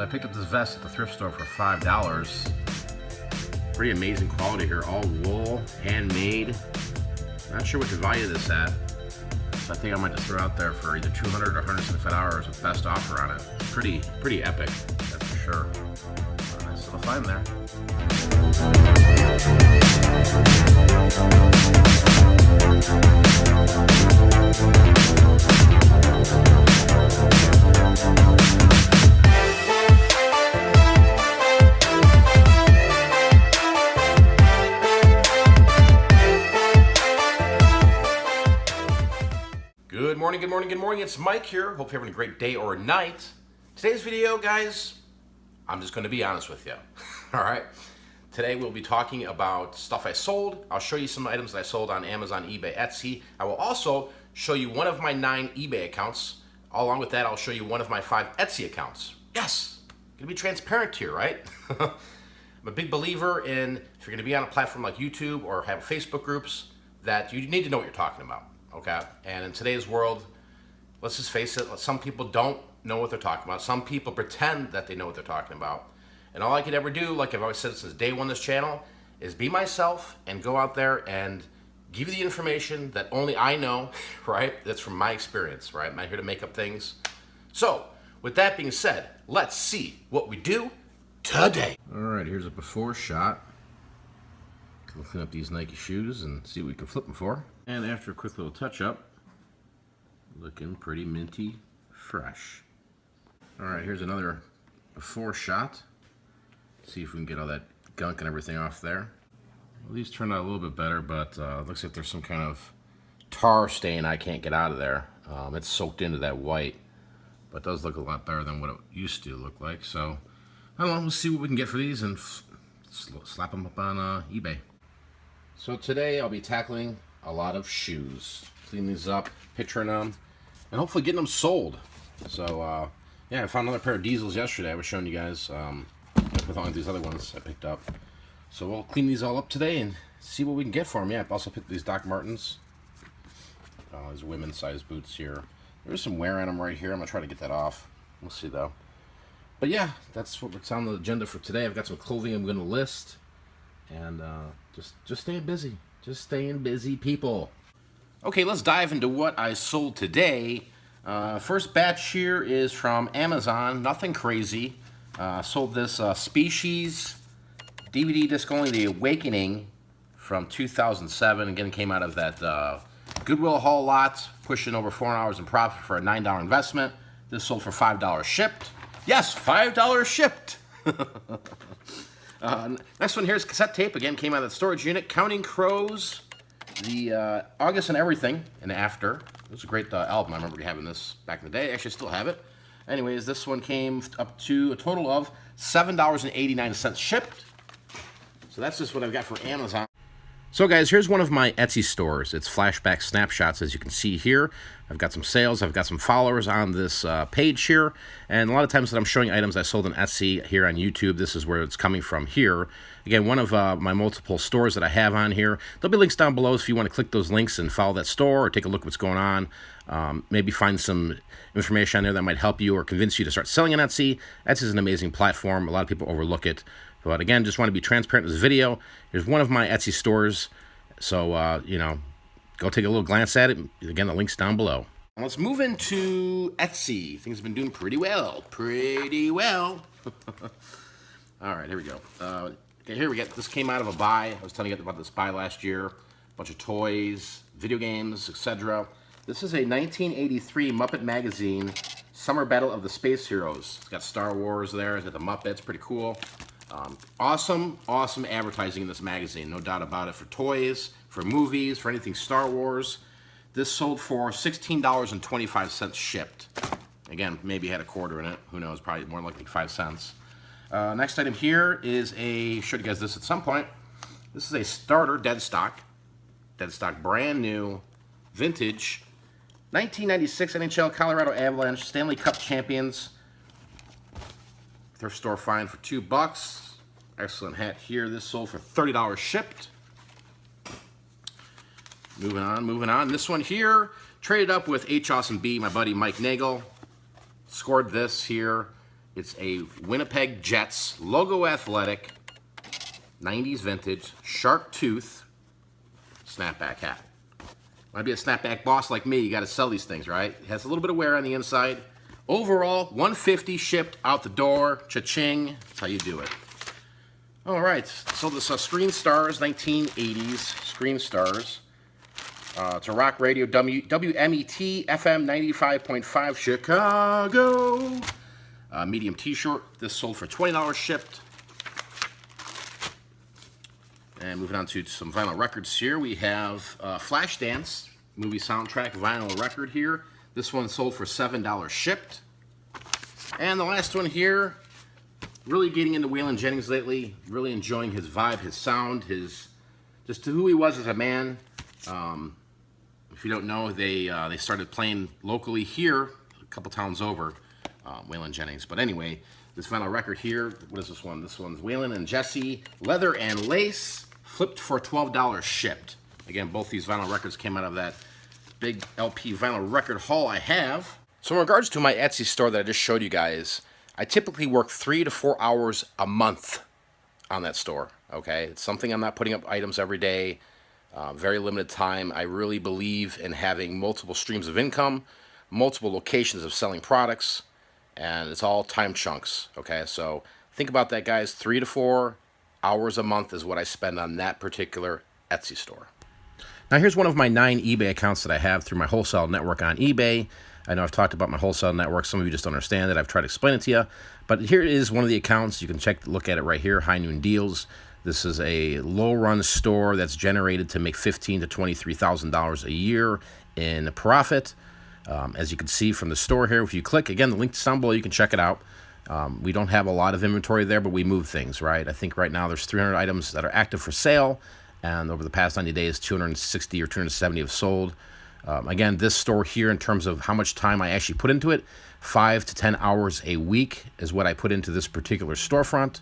I picked up this vest at the thrift store for $5. Pretty amazing quality here, all wool, handmade. Not sure what to value this at, so I think I might just throw out there for either $200 or $175 with best offer on it. Pretty epic, that's for sure. Nice little find there. Good morning, it's Mike here. Hope you're having a great day or night. Today's video, guys, I'm just going to be honest with you. All right. Today we'll be talking about stuff I sold. I'll show you some items that I sold on Amazon, eBay, Etsy. I will also show you one of my 9 eBay accounts. Along with that, I'll show you one of my 5 Etsy accounts. Yes, gonna be transparent here, right? I'm a big believer in, if you're gonna be on a platform like YouTube or have Facebook groups, that you need to know what you're talking about, okay? And in today's world, let's just face it, some people don't know what they're talking about. Some people pretend that they know what they're talking about. And all I could ever do, like I've always said since day one of this channel, is be myself and go out there and give you the information that only I know, right? That's from my experience, right? I'm not here to make up things. So, with that being said, let's see what we do today. All right, here's a before shot. We'll clean up these Nike shoes and see what we can flip them for. And after a quick little touch up, looking pretty minty fresh. All right, here's another before shot. See if we can get all that gunk and everything off there. Well, these turned out a little bit better, but it looks like there's some kind of tar stain I can't get out of there. It's soaked into that white, but it does look a lot better than what it used to look like. So, I don't know, we'll see what we can get for these and slap them up on eBay. So today I'll be tackling a lot of shoes. Cleaning these up, picturing them, and hopefully getting them sold. So, yeah, I found another pair of diesels yesterday. I was showing you guys with all of these other ones I picked up. So we'll clean these all up today and see what we can get for them. Yeah, I've also picked these Doc Martens. These women's size boots here. There's some wear on them right here. I'm going to try to get that off. We'll see, though. But yeah, that's what's on the agenda for today. I've got some clothing I'm going to list. And just staying busy. Just staying busy, people. Okay, let's dive into what I sold today. First batch here is from Amazon. Nothing crazy. Sold this Species DVD disc only, The Awakening, from 2007. Again, came out of that Goodwill haul lot, pushing over $4 in profit for a $9 investment. This sold for $5 shipped. Yes, $5 shipped. Next one here is cassette tape. Again, came out of the storage unit. Counting Crows, the August and Everything, and After. It was a great album. I remember having this back in the day. Actually, I still have it. Anyways, this one came up to a total of $7.89 shipped. So that's just what I've got for Amazon. So guys, here's one of my Etsy stores. It's flashback snapshots, as you can see here. I've got some sales, I've got some followers on this page here, and a lot of times that I'm showing items I sold on Etsy here on YouTube, this is where it's coming from here. Again, one of my multiple stores that I have on here. There'll be links down below if you want to click those links and follow that store or take a look at what's going on. Maybe find some information on there that might help you or convince you to start selling on Etsy. Etsy is an amazing platform. A lot of people overlook it. But again, just want to be transparent in this video. Here's one of my Etsy stores. So, you know, go take a little glance at it. Again, the link's down below. Now let's move into Etsy. Things have been doing pretty well. Pretty well. All right, here we go. Okay, here we get, this came out of a buy. I was telling you about this buy last year. A bunch of toys, video games, etc. This is a 1983 Muppet Magazine Summer Battle of the Space Heroes. It's got Star Wars there. It's got the Muppets. Pretty cool. Awesome advertising in this magazine, no doubt about it, for toys, for movies, for anything Star Wars. This sold for $16.25 shipped. Again, maybe had a quarter in it. Who knows? Probably more likely 5 cents. Next item here is a, showed you guys this at some point. This is a starter dead stock. Dead stock, brand new, vintage. 1996 NHL Colorado Avalanche Stanley Cup champions. Thrift store find for $2. Excellent hat here. This sold for $30 shipped. Moving on. This one here, traded up with H Awesome B, my buddy Mike Nagel. Scored this here. It's a Winnipeg Jets logo athletic, 90s vintage, shark tooth snapback hat. Want to be a snapback boss like me, you got to sell these things, right? It has a little bit of wear on the inside. Overall, $150 shipped out the door. Cha-ching. That's how you do it. All right, so this Screen Stars, 1980s Screen Stars. It's a rock radio, WMET FM 95.5 Chicago. Medium t-shirt. This sold for $20 shipped. And moving on to some vinyl records here. We have Flashdance movie soundtrack vinyl record here. This one sold for $7 shipped. And the last one here, really getting into Waylon Jennings lately, really enjoying his vibe, his sound, just who he was as a man. If you don't know, they started playing locally here, a couple towns over, Waylon Jennings. But anyway, this vinyl record here, what is this one? This one's Waylon and Jesse, Leather and Lace, flipped for $12 shipped. Again, both these vinyl records came out of that big LP vinyl record haul I have. So in regards to my Etsy store that I just showed you guys, I typically work 3 to 4 hours a month on that store, okay? It's something I'm not putting up items every day, very limited time. I really believe in having multiple streams of income, multiple locations of selling products, and it's all time chunks, okay? So think about that, guys. 3 to 4 hours a month is what I spend on that particular Etsy store. Now here's one of my 9 eBay accounts that I have through my wholesale network on eBay. I know I've talked about my wholesale network. Some of you just don't understand it. I've tried to explain it to you. But here is one of the accounts. You can look at it right here, High Noon Deals. This is a low-run store that's generated to make $15,000 to $23,000 a year in profit. As you can see from the store here, if you click, again, the link is down below, you can check it out. We don't have a lot of inventory there, but we move things, right? I think right now there's 300 items that are active for sale, and over the past 90 days, 260 or 270 have sold. Again, this store here, in terms of how much time I actually put into it, 5 to 10 hours a week is what I put into this particular storefront.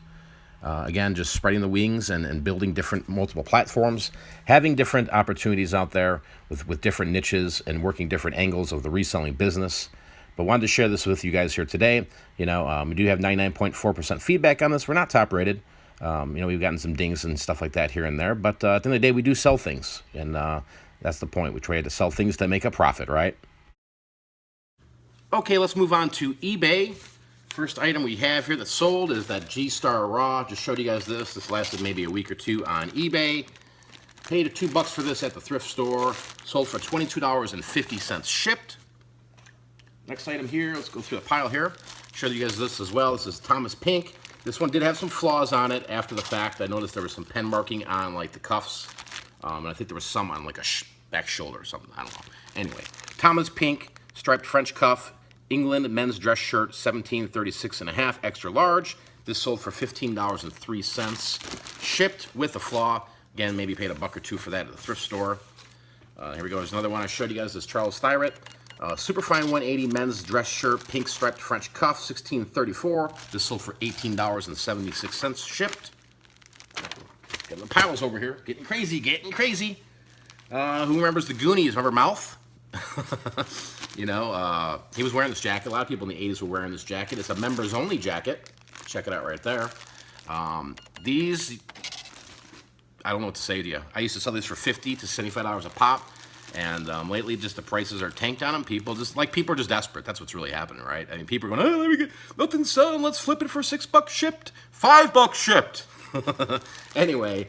Again, just spreading the wings and building multiple platforms, having different opportunities out there with different niches and working different angles of the reselling business. But wanted to share this with you guys here today. You know, we do have 99.4% feedback on this. We're not top rated. You know, we've gotten some dings and stuff like that here and there. But at the end of the day, we do sell things. And that's the point. We try to sell things to make a profit, right? Okay, let's move on to eBay. First item we have here that sold is that G-Star Raw. Just showed you guys this. This lasted maybe a week or two on eBay. Paid $2 for this at the thrift store. Sold for $22.50 shipped. Next item here, let's go through the pile here. Show you guys this as well. This is Thomas Pink. This one did have some flaws on it after the fact. I noticed there was some pen marking on like the cuffs. And I think there was some on like a back shoulder or something. I don't know. Anyway, Thomas Pink, striped French cuff, England men's dress shirt, 1736.5, extra large. This sold for $15.03, shipped with a flaw. Again, maybe paid $1 or $2 for that at the thrift store. Here we go. There's another one I showed you guys. This Charles Thyrett, Superfine 180 men's dress shirt, pink striped French cuff, 1634. This sold for $18.76, shipped. Getting the piles over here. Getting crazy, getting crazy. Who remembers the Goonies? Remember Mouth? You know, he was wearing this jacket. A lot of people in the 80s were wearing this jacket. It's a members-only jacket. Check it out right there. These, I don't know what to say to you. I used to sell these for $50 to $75 a pop. And lately, just the prices are tanked on them. People are just desperate. That's what's really happening, right? I mean, people are going, oh, let me get nothing selling. Let's flip it for $6 shipped. $5 shipped. Anyway,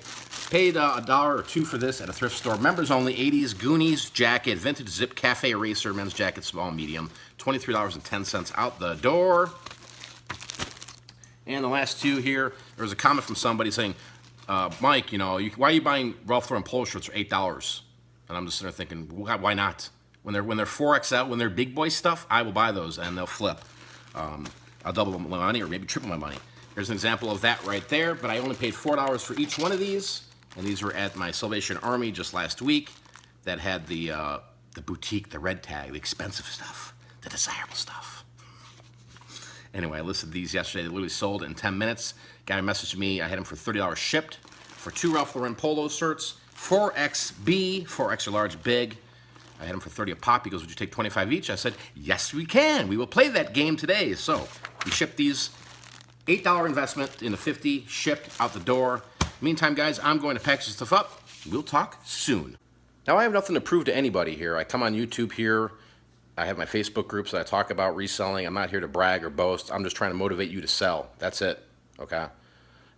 paid $1 or $2 for this at a thrift store. Members only, 80s Goonies jacket, vintage zip cafe eraser, men's jacket, small, medium, $23.10 out the door. And the last two here, there was a comment from somebody saying, Mike, you know, why are you buying Ralph Lauren polo shirts for $8? And I'm just sitting there thinking, why not? When they're 4XL, when they're big boy stuff, I will buy those and they'll flip. I'll double my money or maybe triple my money. Here's an example of that right there, but I only paid $4 for each one of these, and these were at my Salvation Army just last week that had the boutique, the red tag, the expensive stuff, the desirable stuff. Anyway, I listed these yesterday. They literally sold in 10 minutes. Guy messaged me. I had them for $30 shipped for 2 Ralph Lauren polo shirts, 4XB, 4 extra large big. I had them for $30 a pop. He goes, would you take 25 each? I said, yes, we can. We will play that game today. So we shipped these $8 investment into 50 shipped out the door. Meantime, guys, I'm going to package this stuff up. We'll talk soon. Now, I have nothing to prove to anybody here. I come on YouTube here. I have my Facebook groups that I talk about reselling. I'm not here to brag or boast. I'm just trying to motivate you to sell. That's it, okay? At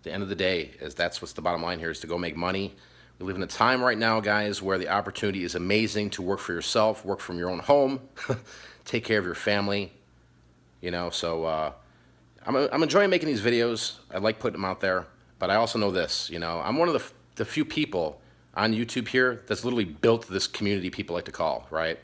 the end of the day, that's what's the bottom line here, is to go make money. We live in a time right now, guys, where the opportunity is amazing to work for yourself, work from your own home, take care of your family, you know. So I'm enjoying making these videos. I like putting them out there, but I also know this, you know. I'm one of the few people on YouTube here that's literally built this community people like to call, right?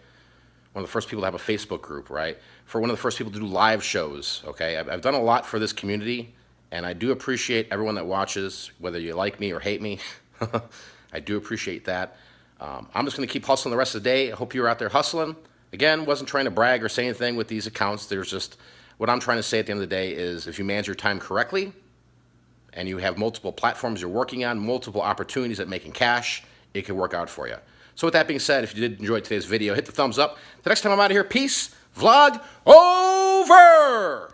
One of the first people to have a Facebook group, right? For one of the first people to do live shows, okay? I've done a lot for this community, and I do appreciate everyone that watches, whether you like me or hate me. I do appreciate that. I'm just going to keep hustling the rest of the day. I hope you're out there hustling. Again, wasn't trying to brag or say anything with these accounts. There's just, what I'm trying to say at the end of the day is, if you manage your time correctly and you have multiple platforms you're working on, multiple opportunities at making cash, it can work out for you. So with that being said, if you did enjoy today's video, hit the thumbs up. The next time I'm out of here, peace, vlog over!